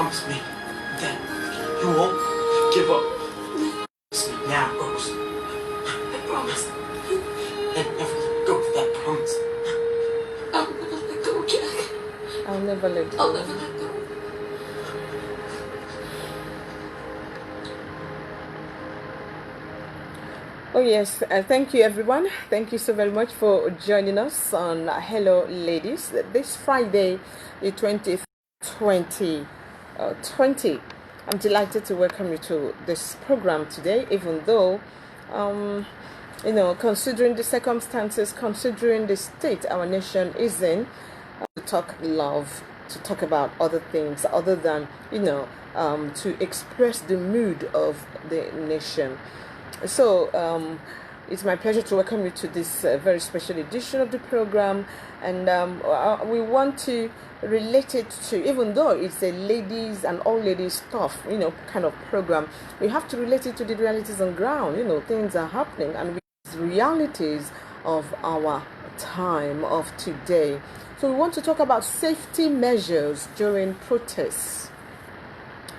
promise me that you won't give up. Promise me now, Rose. I promise. And never let go of that promise. I'll never let go, Jack. I'll never let go. I'll never let go. Oh yes, thank you everyone. Thank you so very much for joining us on Hello Ladies this Friday, the 20th, 2020. I'm delighted to welcome you to this program today, even though, considering the circumstances, considering the state our nation is in, to talk love, to talk about other things other than, to express the mood of the nation. So it's my pleasure to welcome you to this very special edition of the program, and we want to relate it to, even though it's a ladies and all ladies stuff, kind of program, we have to relate it to the realities on ground. Things are happening, and realities of our time of today. So we want to talk about safety measures during protests.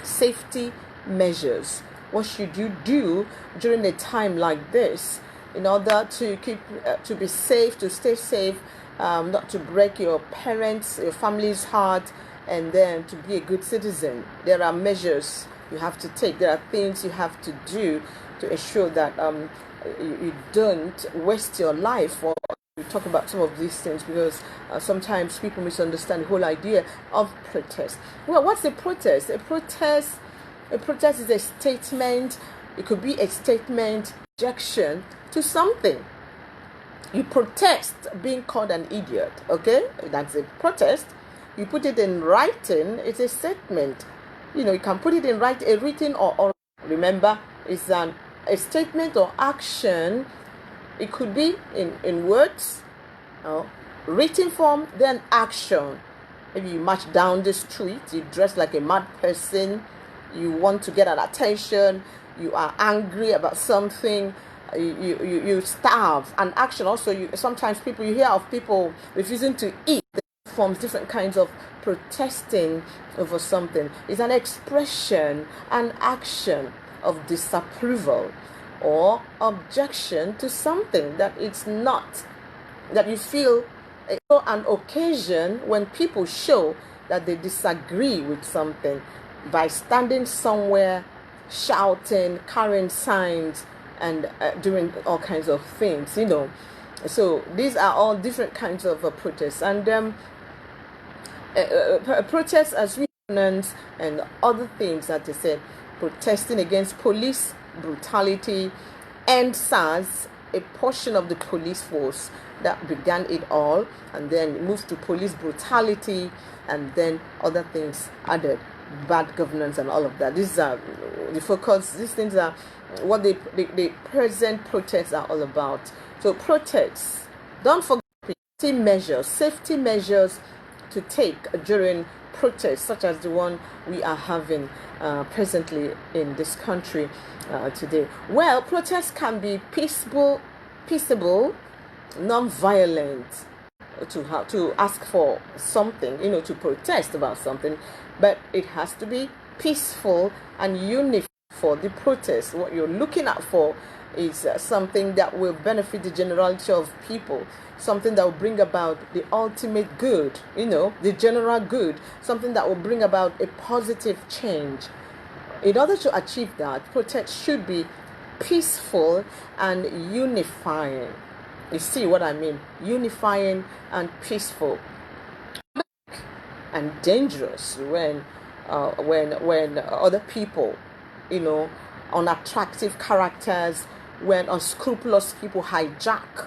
Safety measures. What should you do during a time like this in order to keep to be safe, to stay safe, not to break your parents, your family's heart, and then to be a good citizen? There are measures you have to take. There are things you have to do to ensure that you don't waste your life. Or we talk about some of these things because sometimes people misunderstand the whole idea of protest. Well, what's a protest? A protest is a statement. It could be a statement, objection to something. You protest being called an idiot, okay? That's a protest. You put it in writing, it's a statement. You can put it in written or remember, it's a statement or action. It could be in words, written form, then action. Maybe you march down the street, you dress like a mad person, you want to get an attention, you are angry about something, you starve. And action also, sometimes you hear of people refusing to eat. Forms different kinds of protesting over something. It's an expression, an action of disapproval or objection to something that it's not, that you feel an occasion when people show that they disagree with something by standing somewhere, shouting, carrying signs, and doing all kinds of things, So these are all different kinds of protests. And protests as reasons and other things that they said, protesting against police brutality, and SARS, a portion of the police force that began it all, and then moved to police brutality, and then other things added, bad governance and all of that. These are the focus. These things are what the present protests are all about. So protests, don't forget safety measures to take during protests such as the one we are having presently in this country today. Well, protests can be peaceable, non-violent, to ask for something, to protest about something, but it has to be peaceful and unified for the protest. What you're looking at for is something that will benefit the generality of people, something that will bring about the ultimate good, the general good, something that will bring about a positive change. In order to achieve that, protest should be peaceful and unifying. You see what I mean? Unifying and peaceful. And dangerous when other people, unattractive characters, when unscrupulous people hijack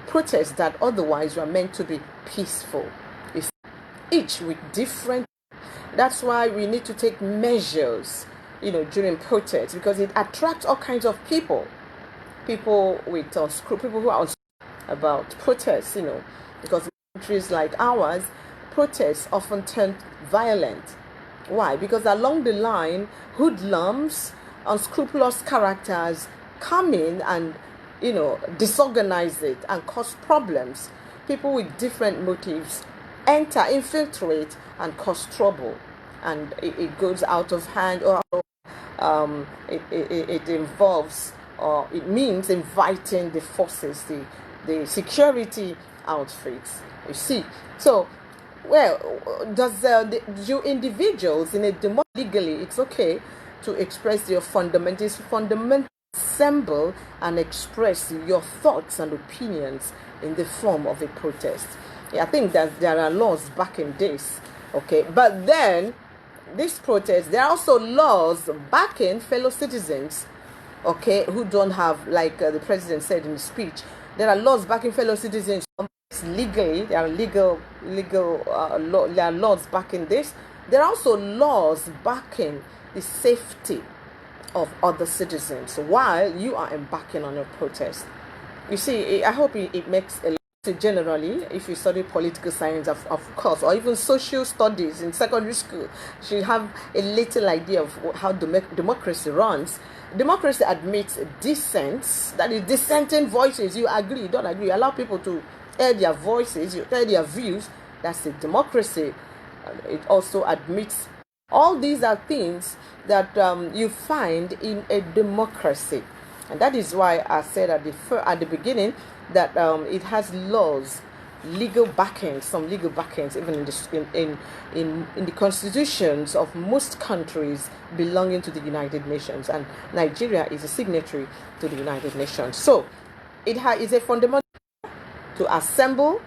protests that otherwise were meant to be peaceful. It's each with different. That's why we need to take measures, during protests, because it attracts all kinds of people. People with people who are about protests, because in countries like ours, protests often turn violent. Why? Because along the line, hoodlums, unscrupulous characters come in and, disorganize it and cause problems. People with different motives enter, infiltrate, and cause trouble. and it goes out of hand, or it involves, or it means inviting the forces, the security outfits. You see, so well, does do individuals in a democracy legally? It's okay to express your fundamental assemble and express your thoughts and opinions in the form of a protest. Yeah, I think that there are laws back in this, okay, but then this protest, there are also laws backing fellow citizens, okay, who don't have, like the president said in his speech, there are laws backing fellow citizens legally. There are there are laws backing this. There are also laws backing the safety of other citizens while you are embarking on a protest. You see, I hope it makes a lot. Generally, if you study political science, of course, or even social studies in secondary school, you should have a little idea of how democracy runs. Democracy admits dissents, that is, dissenting voices. You agree, you don't agree, you allow people to air their voices, you air their views. That's a democracy. It also admits all these are things that you find in a democracy, and that is why I said at the beginning that it has laws, legal backings, some legal backings, even in the constitutions of most countries belonging to the United Nations, and Nigeria is a signatory to the United Nations. So it is a fundamental to assemble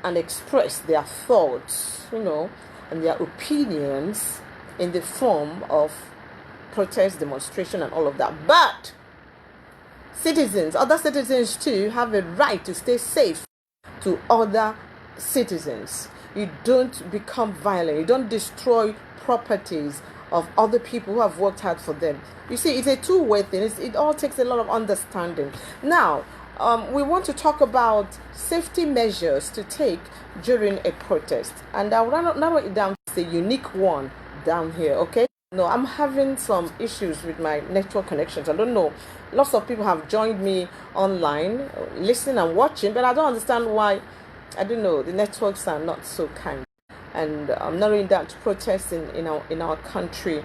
and express their thoughts, and their opinions in the form of protest, demonstration, and all of that. But other citizens too, have a right to stay safe to other citizens. You don't become violent. You don't destroy properties of other people who have worked hard for them. You see, it's a two-way thing. It all takes a lot of understanding. Now, we want to talk about safety measures to take during a protest. And I'll narrow it down to a unique one down here, okay? No, I'm having some issues with my network connections. I don't know. Lots of people have joined me online, listening and watching, but I don't understand why. I don't know. The networks are not so kind. And I'm narrowing down to protests in our country.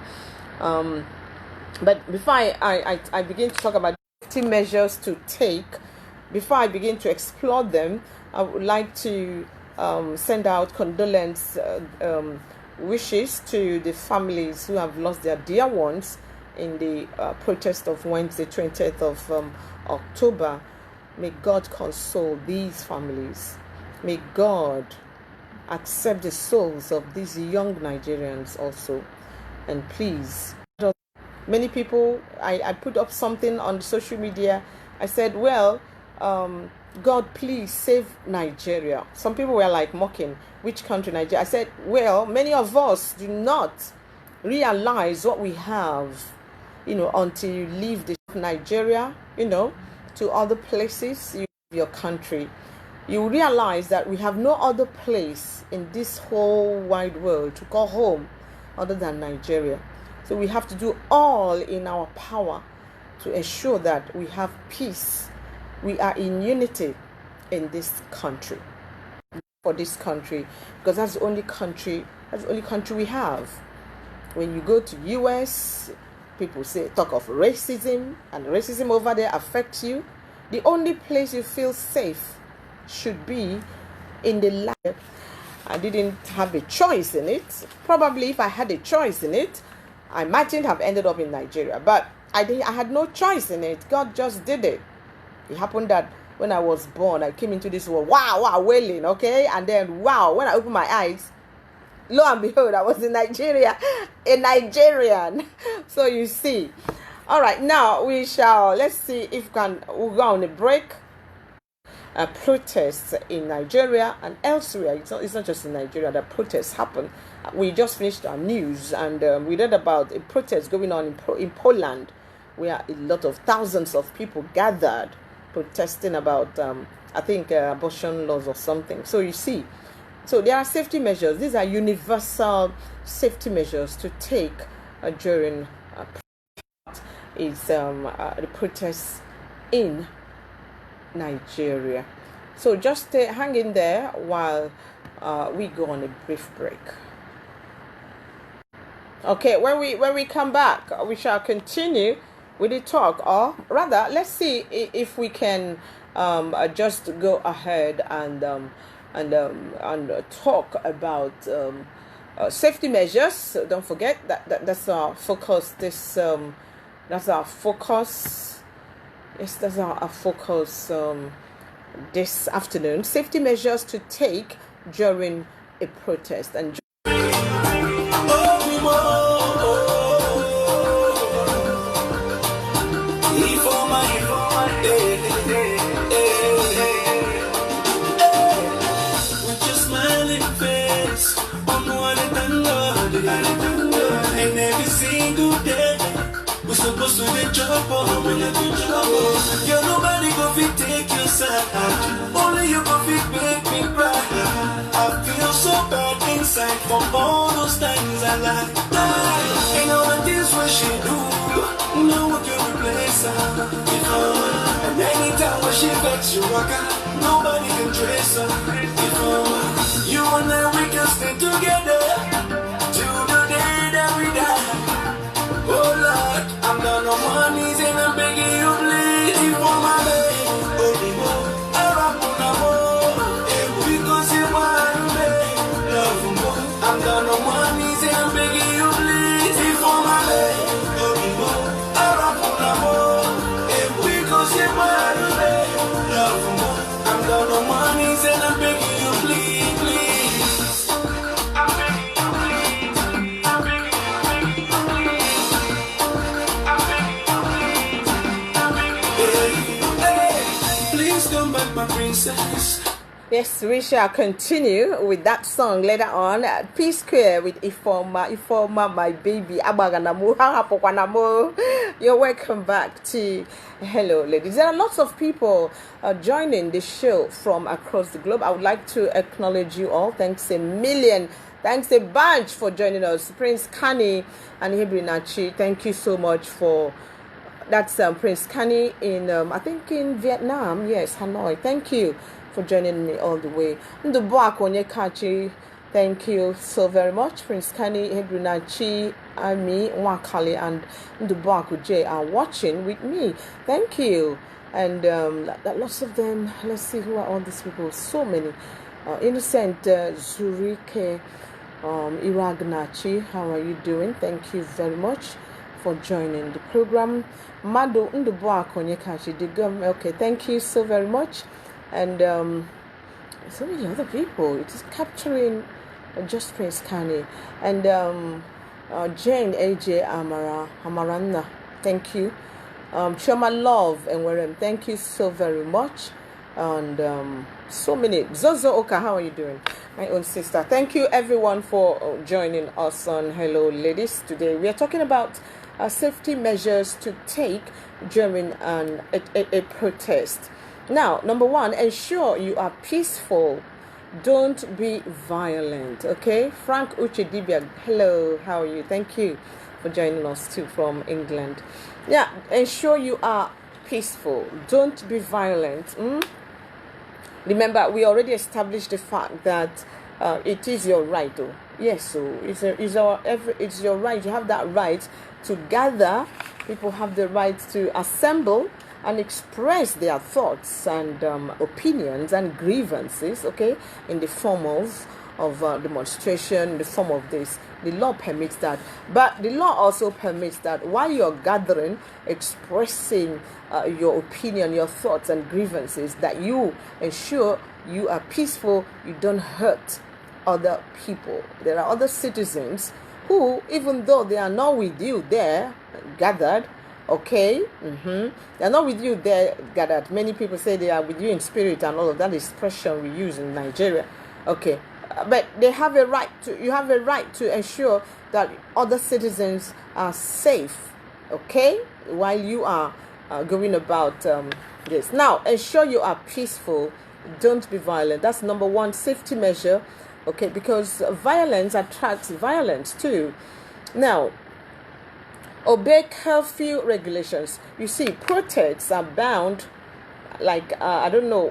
But before I begin to talk about safety measures to take, before I begin to explore them, I would like to send out condolence wishes to the families who have lost their dear ones in the protest of Wednesday, 20th of October. May God console these families. May God accept the souls of these young Nigerians also. And please, many people, I put up something on social media. I said, well, God, please save Nigeria. Some people were like mocking, which country, Nigeria? I said, well, many of us do not realize what we have, until you leave Nigeria, to other places, your country. You realize that we have no other place in this whole wide world to call home other than Nigeria. So we have to do all in our power to ensure that we have peace. We are in unity in this country, for this country, because that's the only country we have. When you go to US, people talk of racism, and racism over there affects you. The only place you feel safe should be in the land. I didn't have a choice in it. Probably if I had a choice in it, I mightn't have ended up in Nigeria, but I had no choice in it. God just did it. It happened that when I was born, I came into this world, wow, wailing, okay? And then, wow, when I opened my eyes, lo and behold, I was in Nigeria, a Nigerian. So you see. All right, now let's see if we'll go on a break. Protests in Nigeria and elsewhere. It's not just in Nigeria that protests happen. We just finished our news, and we read about a protest going on in Poland, where a lot of thousands of people gathered protesting about, I think, abortion laws or something. So you see, so there are safety measures. These are universal safety measures to take during the protests in Nigeria. So just hang in there while we go on a brief break. Okay, when we come back, we shall continue with the talk, or rather, let's see if we can just go ahead and talk about safety measures. So don't forget that's our focus. That's our focus. Yes, that's our focus this afternoon. Safety measures to take during a protest. And and every single day we're supposed to be trouble. You're nobody go fit take your side. Only you go fit make me cry. I feel so bad inside for all those times I lied. And all the things what she do, no one can replace her. And anytime when she vex you, nobody can trace her. You and I, we can stay together till the day that we die. Oh Lord, I'm down on my knees and I'm begging you, please, for my baby. Oh, because you want me, love more. I'm down on my knees and I'm begging you, please, for my baby. Because you want me, love more. I'm down on my knees and I'm begging you, please, please. I'm begging you, please. I'm begging you, begging you, please. I'm begging you, please. I'm begging you, hey, please come back, my princess. yes, we shall continue with that song later on. P Square with Ifoma, my baby. Abaganamu, Hapokwanamo. You're welcome back to Hello, ladies. There are lots of people joining the show from across the globe. I would like to acknowledge you all. Thanks a million. Thanks a bunch for joining us. Prince Kani and Hebrew Nachi, thank you so much for. That's Prince Kani in, I think in Vietnam. Yes, Hanoi. Thank you for joining me all the way. Ndubuak Onyekachi, thank you so very much. Prince Kani, Hebrew Nachi, Ami, Wakali, and Ndubuak J are watching with me. Thank you. And lots of them. Let's see who are all these people. So many. Innocent Zurike, Iragnachi, how are you doing? Thank you very much for joining the program. Mado Ndubuak Onyekachi, the government. Okay, thank you so very much. And so many other people. It is capturing just Prince Kani. And Jane AJ Amarana, thank you. Choma Love and Warren, thank you so very much. And so many. Zozo Oka, how are you doing? My own sister. Thank you everyone for joining us on Hello Ladies. Today we are talking about safety measures to take during a protest. Now, number one, ensure you are peaceful. Don't be violent. Okay, Frank Uchidibia, hello, how are you? Thank you for joining us too from England. Yeah, ensure you are peaceful. Don't be violent. Remember, we already established the fact that it is your right, though. Yes, so it's your right. You have that right to gather. People have the right to assemble and express their thoughts and opinions and grievances, okay, in the form of demonstration, in the form of this. The law permits that. But the law also permits that while you're gathering, expressing your opinion, your thoughts and grievances, that you ensure you are peaceful, you don't hurt other people. There are other citizens who, even though they are not with you there, gathered, okay, they're not with you there gathered. Many people say they are with you in spirit and all of that expression we use in Nigeria, okay, but they have a right to, you have a right to ensure that other citizens are safe, okay, while you are going about this. Now, ensure you are peaceful, don't be violent. That's number one safety measure, okay, because violence attracts violence too. Now, obey curfew regulations. You see, protests are bound, like, I don't know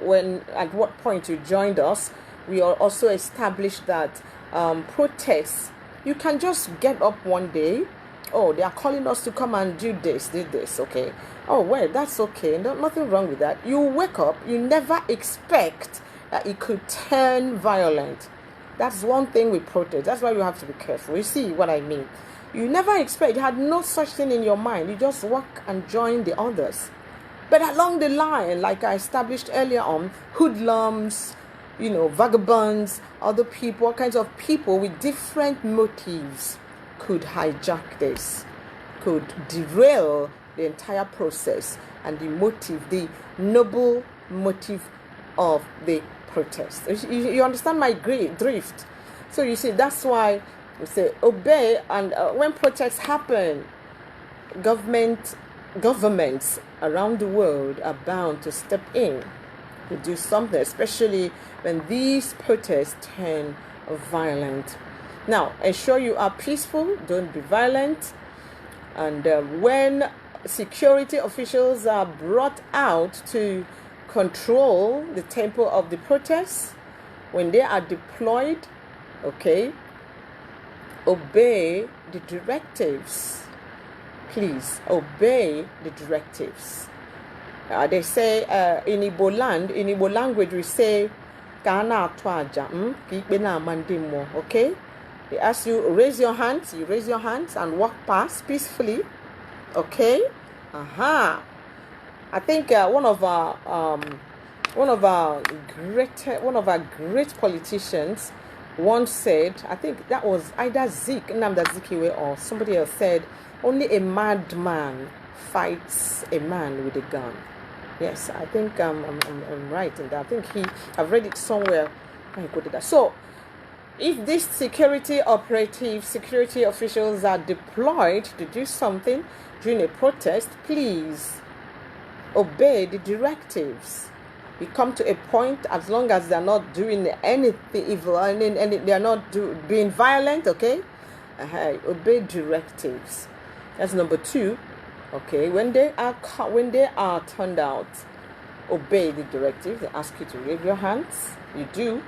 at what point you joined us. We also established that protests You can just get up one day. Oh, they are calling us to come and do this, okay? Oh, well, that's okay. Nothing wrong with that. You wake up, you never expect that it could turn violent. That's one thing with protest. That's why you have to be careful. You see what I mean? You never expect, you had no such thing in your mind. You just walk and join the others. But along the line, like I established earlier on, hoodlums, vagabonds, other people, all kinds of people with different motives could hijack this, could derail the entire process and the noble motive of the protest. You understand my drift? So you see, that's why we say obey. And when protests happen, governments around the world are bound to step in to do something, especially when these protests turn violent. Now, ensure you are peaceful, don't be violent. And when security officials are brought out to control the tempo of the protests, when they are deployed, okay, obey the directives. Please obey the directives. They say in Igbo language, we say, okay? They ask you, raise your hands, you raise your hands and walk past peacefully, okay? I think one of our great politicians once said, I think that was either Nnamdi Azikiwe or somebody else said, only a madman fights a man with a gun. Yes, I think I'm right in that. I think I've read it somewhere. I quoted that. So, if these security officials are deployed to do something during a protest, please obey the directives. We come to a point, as long as they're not doing anything evil and they're not being violent, okay? Obey directives. That's number 2. Okay, when they are turned out, obey the directive. They ask you to raise your hands. You do.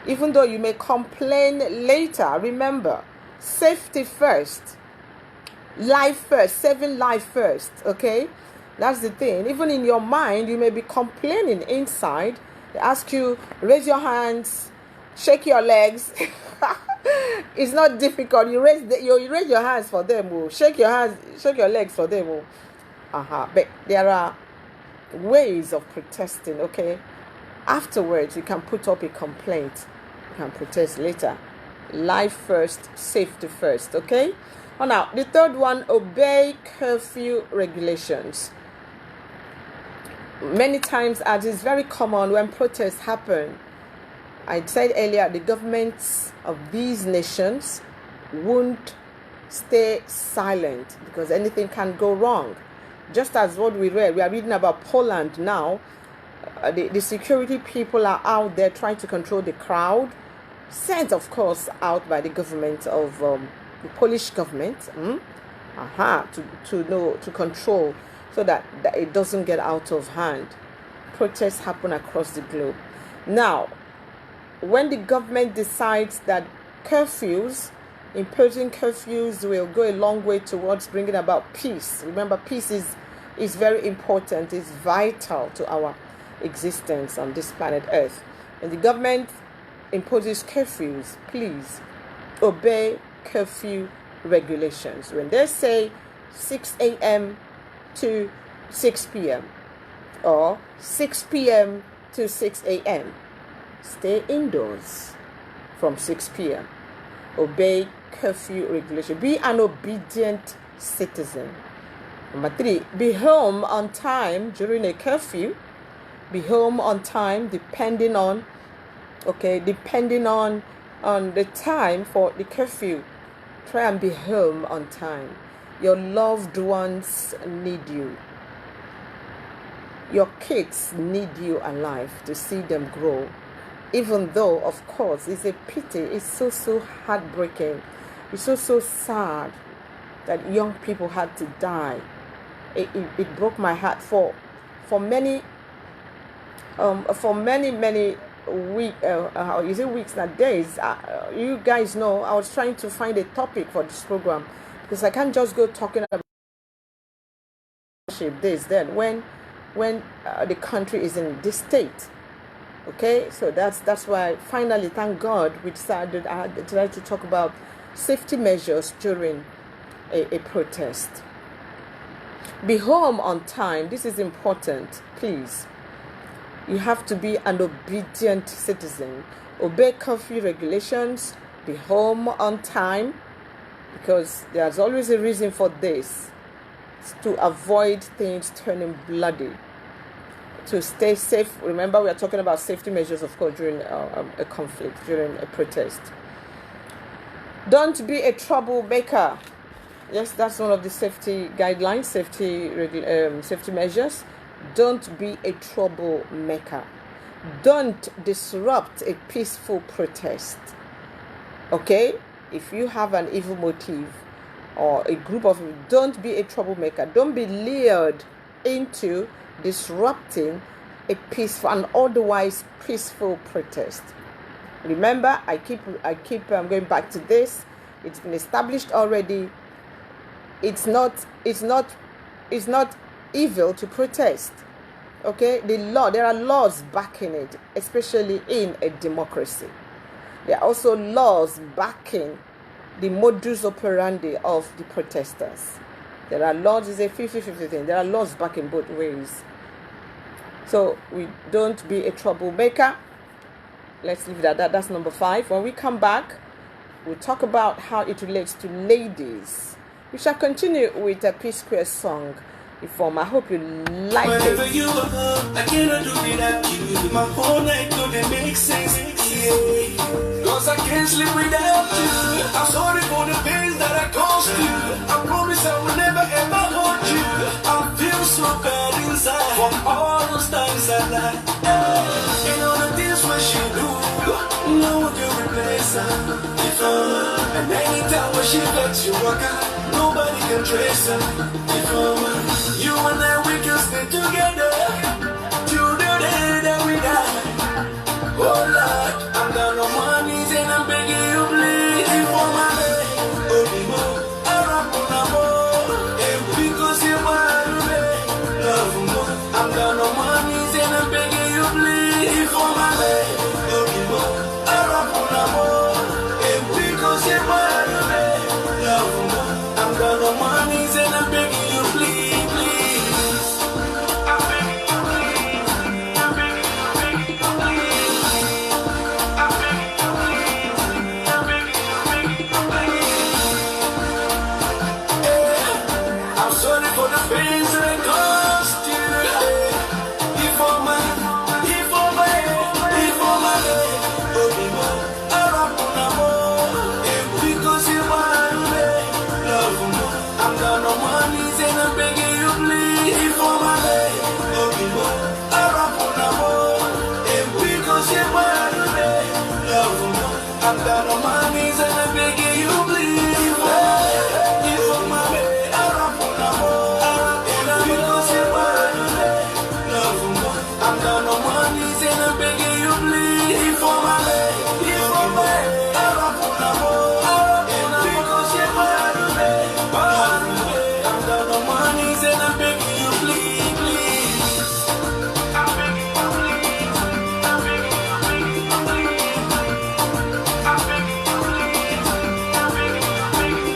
Even though you may complain later, remember, safety first. Life first. Saving life first. Okay? That's the thing. Even in your mind, you may be complaining inside. They ask you, raise your hands, shake your legs. It's not difficult. You raise your hands for them. Shake your hands, shake your legs for them. But there are ways of protesting, okay? Afterwards, you can put up a complaint. You can protest later. Life first, safety first, okay? Now, the third one, obey curfew regulations. Many times, as is very common when protests happen, I said earlier, the governments of these nations won't stay silent because anything can go wrong. Just as what we are reading about Poland now. The security people are out there trying to control the crowd, sent, of course, out by the government of the Polish government, to control so that it doesn't get out of hand. Protests happen across the globe. Now, when the government decides that imposing curfews will go a long way towards bringing about peace. Remember, peace is very important, it's vital to our existence on this planet Earth. When the government imposes curfews, please obey curfew regulations. When they say 6 a.m. to 6 p.m. or 6 p.m. to 6 a.m., stay indoors from 6 p.m. Obey curfew regulation. Be an obedient citizen. Number 3, be home on time during a curfew. Be home on time depending on the time for the curfew. Try and be home on time. Your loved ones need you. Your kids need you alive to see them grow. Even though, of course, it's a pity, it's so heartbreaking, it's so sad that young people had to die. It broke my heart for many is it weeks, not days? You guys know I was trying to find a topic for this program because I can't just go talking about this then when the country is in this state. Okay, so that's why finally, thank God, we decided I decided to talk about safety measures during a protest. Be home on time. This is important, please. You have to be an obedient citizen. Obey curfew regulations. Be home on time, because there's always a reason for this. It's to avoid things turning bloody. To stay safe. Remember, we are talking about safety measures, of course, during a conflict, during a protest. Don't be a troublemaker. Yes, that's one of the safety guidelines, safety measures. Don't be a troublemaker. Don't disrupt a peaceful protest. Okay? If you have an evil motive or a group of people, don't be a troublemaker. Don't be lured into disrupting a peaceful and otherwise peaceful protest. Remember, I keep going back to this. It's been established already. It's not evil to protest. Okay, there are laws backing it, especially in a democracy. There are also laws backing the modus operandi of the protesters. There are laws, it's a 50-50 thing. There are laws backing both ways. So we don't be a troublemaker. Let's leave it at that. That's number 5. When we come back, we'll talk about how it relates to ladies. We shall continue with a P-Square song. I hope you like Wherever it. you are, I cannot do without you. My whole night couldn't make sense. Yeah. Cause I can't sleep without you. I'm sorry for the pains that I caused you. I promise I will never ever hurt you. I feel so bad inside for all those times I lied. And all the things when she do, no one can replace her. And anytime when she lets you walk out, nobody can trace her. You and I, we can stay together till the day that we die. Oh Lord, I'm down on my knees and I'm begging you, please, for my day. Oh, I'm up on a more, and because you're my love more. I'm down on my knees and I'm begging you, please, for my day. Oh, I'm up on a more, and because you're my love more. I'm down on my knees and I'm begging you, please. I'm down on my knees and I'm begging you, please. For my baby, I'm down on my knees and I'm begging you, please. For my baby, I'm down on my knees and I'm begging you, please, please. I'm begging you, please. I'm begging you, please. I'm begging you, please. I'm begging you, please. I'm begging you,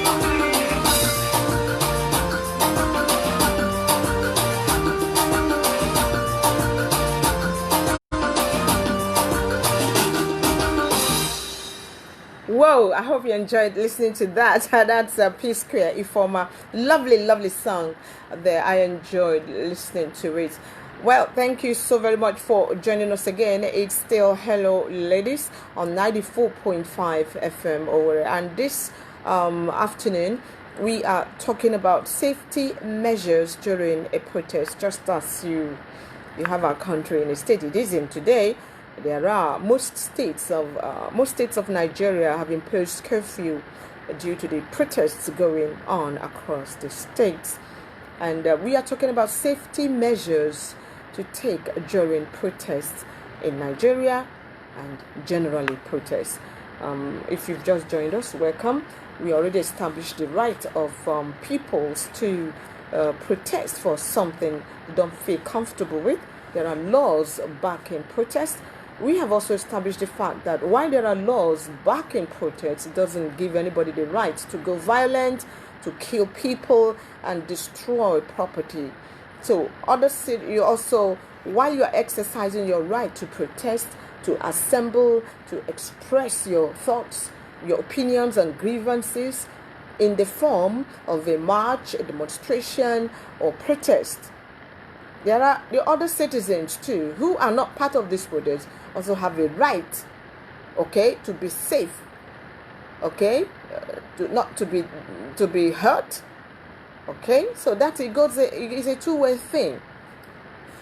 Whoa, I hope you enjoyed listening to that. That's P-Square Ifeoma. Lovely song there. I enjoyed listening to it. Well, thank you so very much for joining us again. It's still Hello Ladies on 94.5 FM over. And this afternoon, we are talking about safety measures during a protest. Just as you have our country in a state it is in today, there are most states of Nigeria have imposed curfew due to the protests going on across the states. And we are talking about safety measures to take during protests in Nigeria and generally protest. If you've just joined us, welcome. We already established the right of peoples to protest for something they don't feel comfortable with. There are laws backing protest. We have also established the fact that while there are laws backing protest, it doesn't give anybody the right to go violent, to kill people and destroy property. So you also, while you are exercising your right to protest, to assemble, to express your thoughts, your opinions and grievances in the form of a march, a demonstration, or protest, there are the other citizens too who are not part of this protest also have a right, okay, to be safe, okay, not to be hurt, okay. So that it is a two-way thing.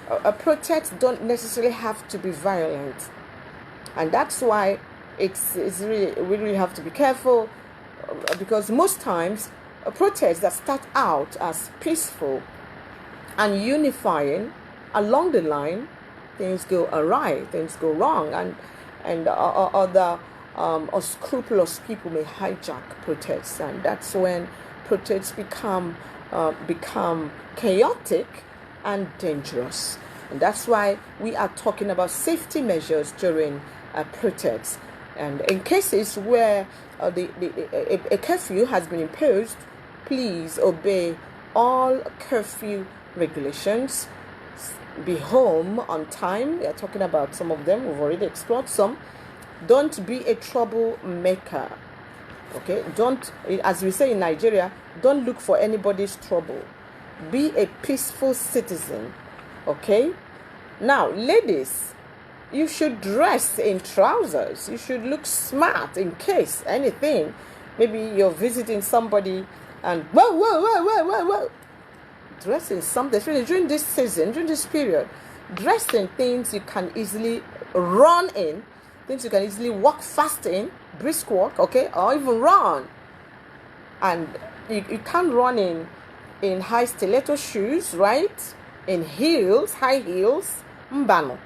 A protest don't necessarily have to be violent, and that's why we really have to be careful, because most times a protest that start out as peaceful and unifying, along the line things go awry, things go wrong, and other unscrupulous people may hijack protests, and that's when protests become chaotic and dangerous. And that's why we are talking about safety measures during protests. And in cases where a curfew has been imposed, please obey all curfew regulations. Be home on time. We are talking about some of them. We've already explored some. Don't be a troublemaker. Okay? Don't, as we say in Nigeria, don't look for anybody's trouble. Be a peaceful citizen. Okay? Now, ladies, you should dress in trousers. You should look smart in case anything. Maybe you're visiting somebody and whoa. Dress in something, especially during this season, during this period. Dress in things you can easily run in, things you can easily walk fast in, brisk walk, okay, or even run. And you can't run in high stiletto shoes, right? In heels, high heels, mbano.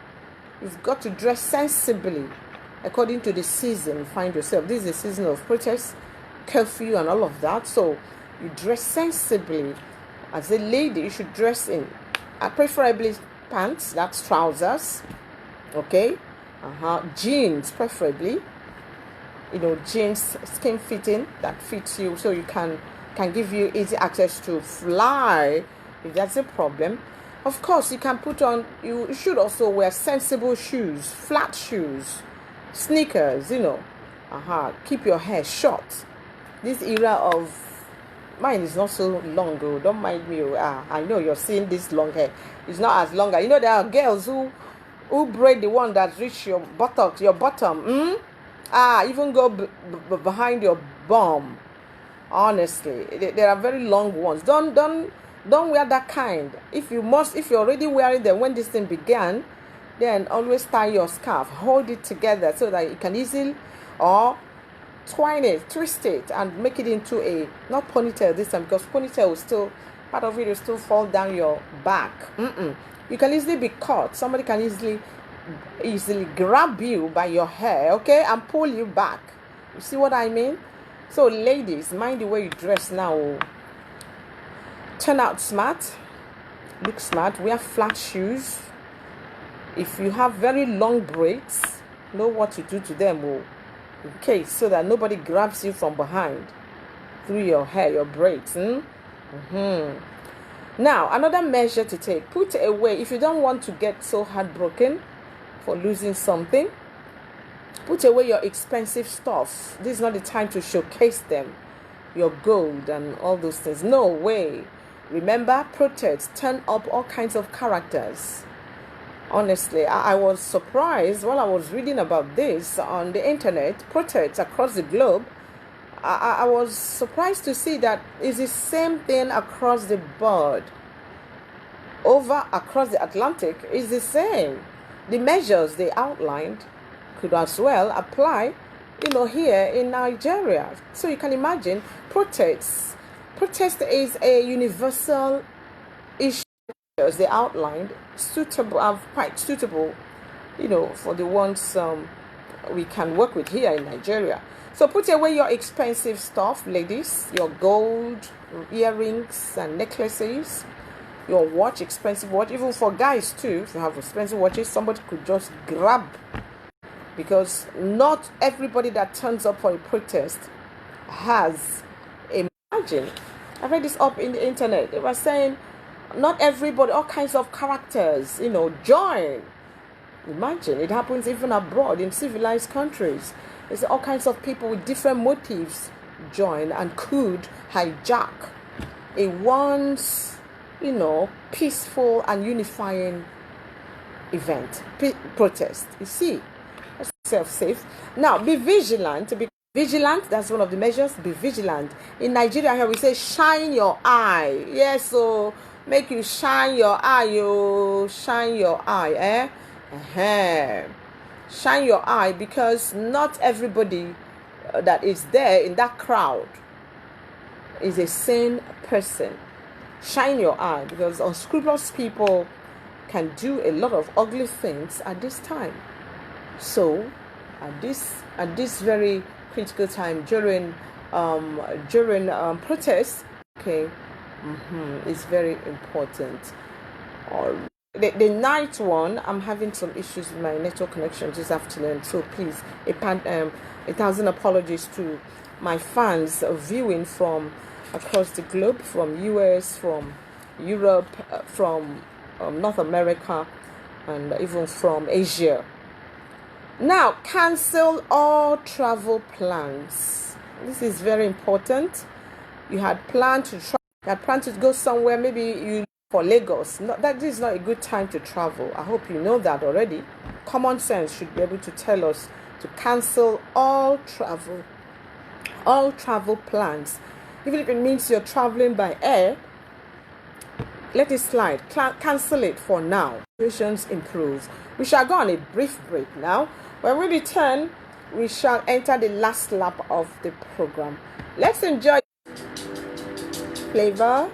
You've got to dress sensibly according to the season you find yourself. This is a season of protest, curfew, and all of that. So you dress sensibly. As a lady, you should dress in preferably pants, that's trousers, okay, jeans preferably, jeans skin fitting that fits you, so you can give you easy access to fly if that's a problem. Of course, you should also wear sensible shoes, flat shoes, sneakers, keep your hair short. This era of mine is not so long, don't mind me. I know you're seeing this long hair. It's not as long. There are girls who braid the one that reach your buttocks, your bottom. Even go behind your bum. Honestly, there are very long ones. Don't wear that kind. If you're already wearing them when this thing began, then always tie your scarf, hold it together so that you can easily twine it, twist it, and make it into a, not ponytail this time, because ponytail will still, part of it will still fall down your back. You can easily be caught. Somebody can easily grab you by your hair, okay, and pull you back. You see what I mean? So ladies, mind the way you dress now. Turn out smart, look smart, wear flat shoes. If you have very long braids, know what to do to them, in case, so that nobody grabs you from behind through your hair, your braids. Now, another measure to take, put away, if you don't want to get so heartbroken for losing something, put away your expensive stuff. This is not the time to showcase them, your gold and all those things. No way. Remember, protests turn up all kinds of characters. Honestly, I was surprised while I was reading about this on the internet, protests across the globe. I was surprised to see that it's the same thing across the board. Across the Atlantic is the same. The measures they outlined could as well apply, here in Nigeria. So you can imagine protest is a universal issue. As they outlined, quite suitable, for the ones we can work with here in Nigeria. So put away your expensive stuff, ladies, your gold earrings and necklaces, your watch, expensive watch, even for guys too. If you have expensive watches, somebody could just grab, because not everybody that turns up for a protest has a margin. I read this up in the internet. They were saying not everybody, all kinds of characters, join. Imagine, it happens even abroad in civilized countries. There's all kinds of people with different motives join and could hijack a once, peaceful and unifying event, protest. You see, that's self-safe. Now, be vigilant. To be vigilant, that's one of the measures. Be vigilant. In Nigeria here, we say shine your eye. Yes, so make you shine your eye, shine your eye, Shine your eye, because not everybody that is there in that crowd is a sane person. Shine your eye, because unscrupulous people can do a lot of ugly things at this time. So at this very critical time during protests, it's very important. The night one, I'm having some issues with my network connection this afternoon, so please, 1,000 apologies to my fans viewing from across the globe, from US, from Europe, from North America, and even from Asia. Now, cancel all travel plans. This is very important. You had planned to go somewhere, maybe you for Lagos. This is not a good time to travel. I hope you know that already. Common sense should be able to tell us to cancel all travel plans. Even if it means you're traveling by air, let it slide. Cancel it for now. Situations improve. We shall go on a brief break now. When we return, we shall enter the last lap of the program. Let's enjoy flavor.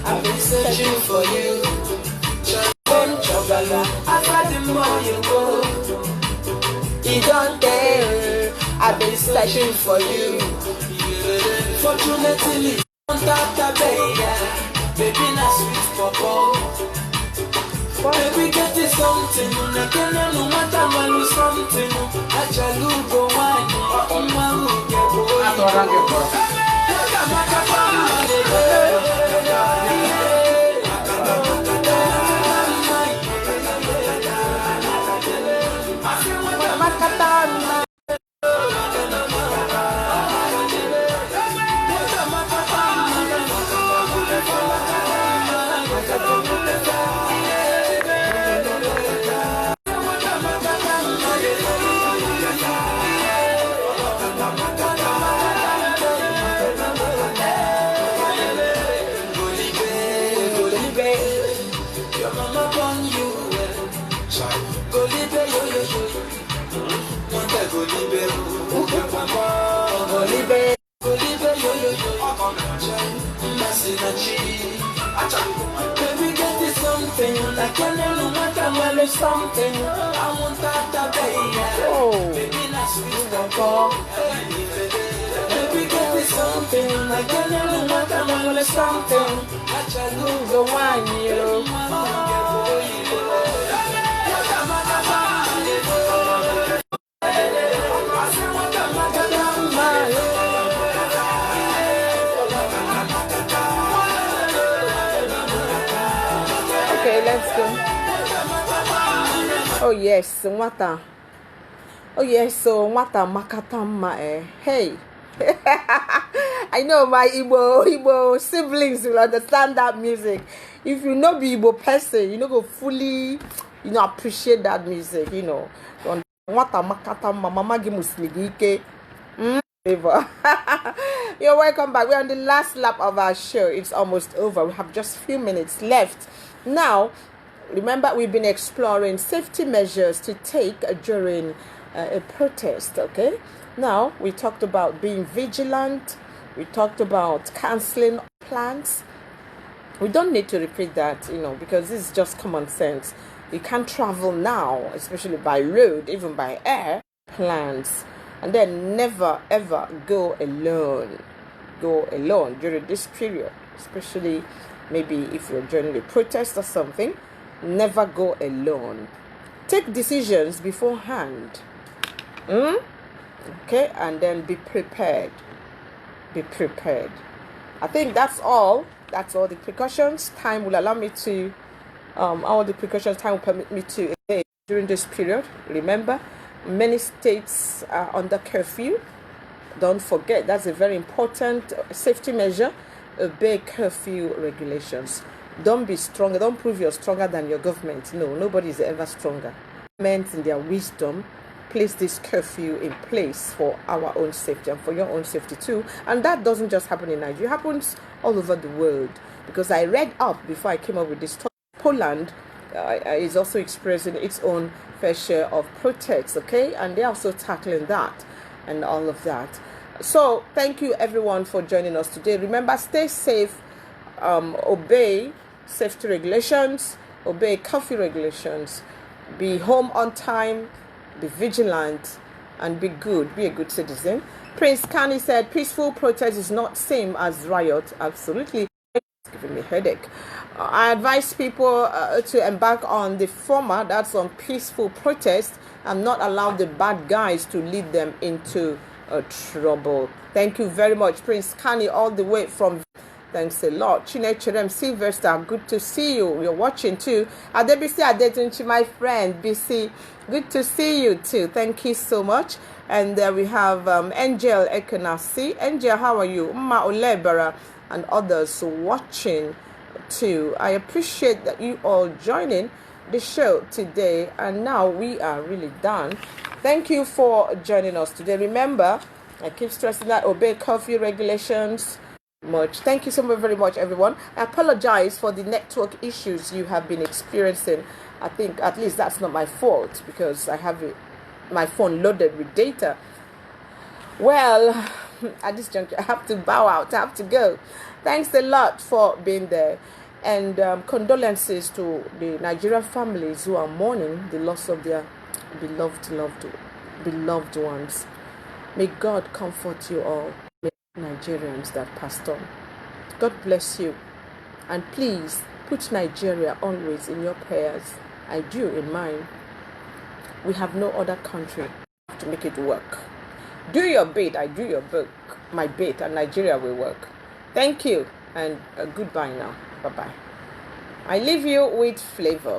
I've been searching for you. After the more you go, you don't care. I've been searching for you. Fortunately, baby, not sweet papa. Baby, get it something. I can't no matter what you something. I shall go something. I want that baby. Oh, baby, that's baby, get me something. I can't know what I want something. I try to lose the wine, Okay, let's go. Oh yes, Nwata. Oh yes, so Nwata Makatama. Hey. I know my Igbo siblings will understand that music. if you know be Igbo person, you know go fully, appreciate that music, Nwata makata mama gi musligike. Favor. You're welcome back. We're on the last lap of our show. It's almost over. We have just a few minutes left. Now, remember, we've been exploring safety measures to take during a protest, okay? Now, we talked about being vigilant. We talked about canceling plans. We don't need to repeat that, because this is just common sense. You can't travel now, especially by road, even by air, plans. And then never ever go alone. Go alone during this period, especially maybe if you're joining a protest or something. Never go alone. Take decisions beforehand. Okay, and then be prepared. Be prepared. I think that's all. That's all the precautions. Time will allow me to, all the precautions time will permit me to during this period. Remember, many states are under curfew. Don't forget, that's a very important safety measure. Obey curfew regulations. Don't be stronger. Don't prove you're stronger than your government. No, nobody is ever stronger. Governments in their wisdom place this curfew in place for our own safety and for your own safety too. And that doesn't just happen in Nigeria. It happens all over the world. Because I read up before I came up with this talk, Poland is also experiencing its own fair share of protests, okay, and they're also tackling that and all of that. So thank you everyone for joining us today. Remember, stay safe, obey safety regulations, obey curfew regulations, be home on time, be vigilant, and be good. Be a good citizen. Prince Kani said peaceful protest is not same as riot. Absolutely. It's giving me a headache. I advise people to embark on the former, that's on peaceful protest, and not allow the bad guys to lead them into trouble. Thank you very much, Prince Kani, all the way from. Thanks a lot. Chinecherem Sylvester, good to see you. You're watching too. Adebisi Adetunchi, my friend. BC, good to see you too. Thank you so much. And we have Angel Ekenasi. Angel, how are you? Umma Olebara and others watching too. I appreciate that you all joining the show today. And now we are really done. Thank you for joining us today. Remember, I keep stressing that obey curfew regulations. Much. Thank you so very much, everyone. I apologize for the network issues you have been experiencing. I think at least that's not my fault because I have my phone loaded with data. Well, at this juncture, I have to bow out. I have to go. Thanks a lot for being there. And condolences to the Nigerian families who are mourning the loss of their beloved ones. May God comfort you all. Nigerians that passed on. God bless you. And please put Nigeria always in your prayers. I do in mine. We have no other country to make it work. Do your bit, I do your book, my bit, and Nigeria will work. Thank you, and goodbye now. Bye-bye. I leave you with flavor.